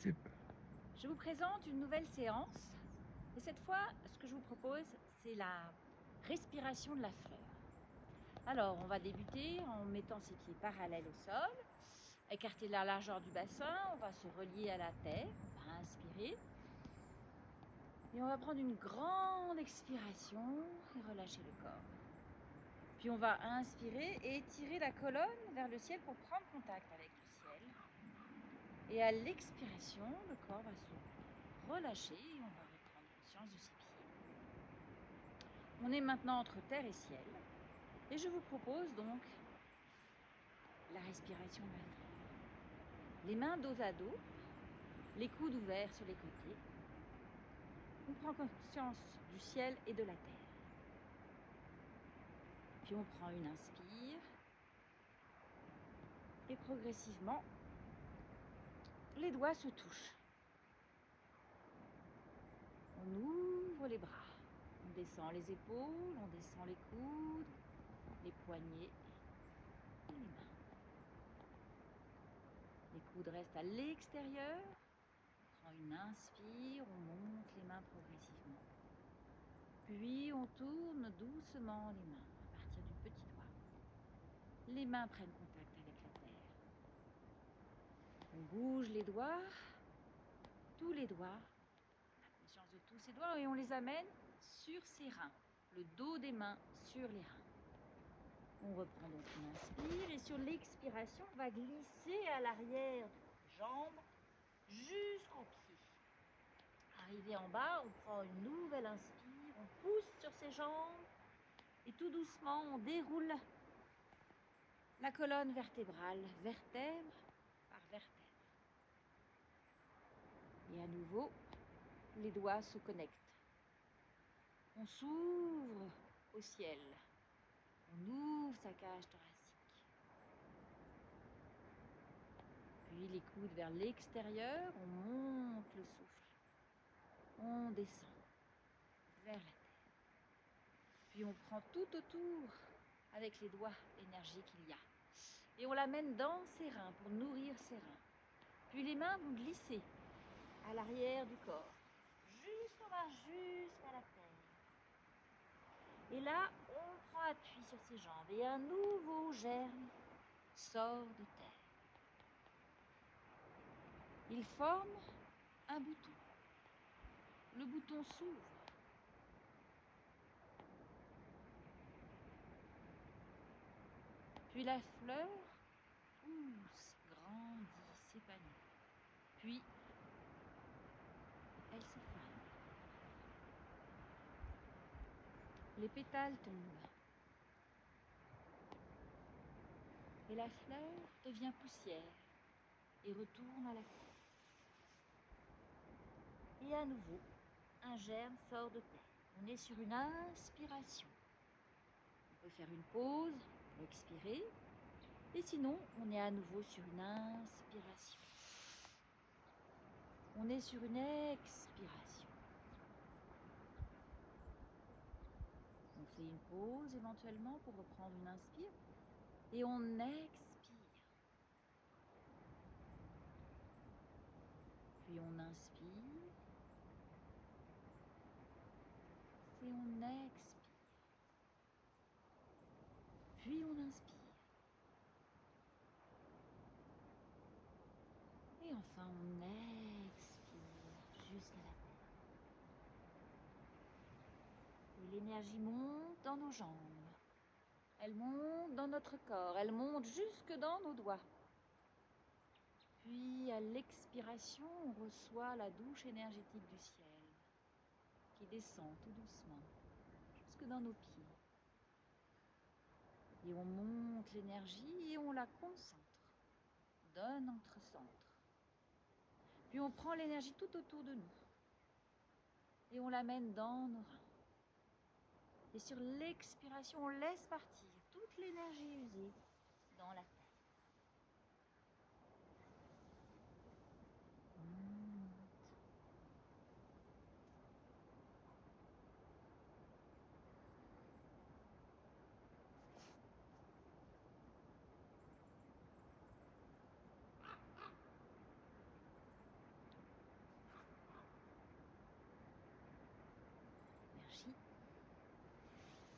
C'est Je vous présente une nouvelle séance et cette fois, ce que je vous propose, c'est la respiration de la fleur. Alors, on va débuter en mettant ses pieds parallèles au sol, écarter la largeur du bassin, on va se relier à la terre, on va inspirer et on va prendre une grande expiration et relâcher le corps. Puis on va inspirer et étirer la colonne vers le ciel pour prendre contact avec le ciel. Et à l'expiration, le corps va se relâcher et on va reprendre conscience de ses pieds. On est maintenant entre terre et ciel. Et je vous propose donc la respiration de la fleur. Les mains dos à dos, les coudes ouverts sur les côtés. On prend conscience du ciel et de la terre. Puis on prend une inspire. Et progressivement, les doigts se touchent. On ouvre les bras. On descend les épaules, on descend les coudes, les poignets et les mains. Les coudes restent à l'extérieur. On prend une inspire, on monte les mains progressivement. Puis on tourne doucement les mains à partir du petit doigt. Les mains prennent contact avec la terre. On bouge les doigts, tous les doigts. On a conscience de tous ces doigts et on les amène sur ses reins. Le dos des mains sur les reins. On reprend donc une inspire et sur l'expiration, on va glisser à l'arrière des jambes jusqu'aux pieds. Arrivé en bas, on prend une nouvelle inspire, on pousse sur ses jambes et tout doucement, on déroule la colonne vertébrale, vertèbre par vertèbre. Et à nouveau, les doigts se connectent. On s'ouvre au ciel. On ouvre sa cage thoracique. Puis les coudes vers l'extérieur, on monte le souffle. On descend vers la terre. Puis on prend tout autour avec les doigts l'énergie qu'il y a. Et on l'amène dans ses reins pour nourrir ses reins. Puis les mains vont glisser à l'arrière du corps, jusqu'en bas, jusqu'à la terre. Et là, on prend appui sur ses jambes et un nouveau germe sort de terre. Il forme un bouton. Le bouton s'ouvre. Puis la fleur pousse, grandit, s'épanouit. Puis, elle se fane. Les pétales tombent. Et la fleur devient poussière et retourne à la terre. Et à nouveau, un germe sort de terre. On est sur une inspiration. On peut faire une pause pour expirer. Et sinon, on est à nouveau sur une inspiration. On est sur une expiration. On fait une pause éventuellement pour reprendre une inspire. Et on expire. Puis on inspire. Et on expire. Puis on inspire. Et enfin, on expire jusqu'à la terre. Et l'énergie monte dans nos jambes. Elle monte dans notre corps. Elle monte jusque dans nos doigts. Puis, à l'expiration, on reçoit la douche énergétique du ciel qui descend tout doucement jusque dans nos pieds. Et on monte l'énergie et on la concentre dans notre centre. Puis on prend l'énergie tout autour de nous et on l'amène dans nos reins. Et sur l'expiration, on laisse partir toute l'énergie usée dans la terre. Monte.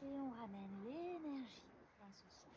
Et on ramène l'énergie dans ce sol.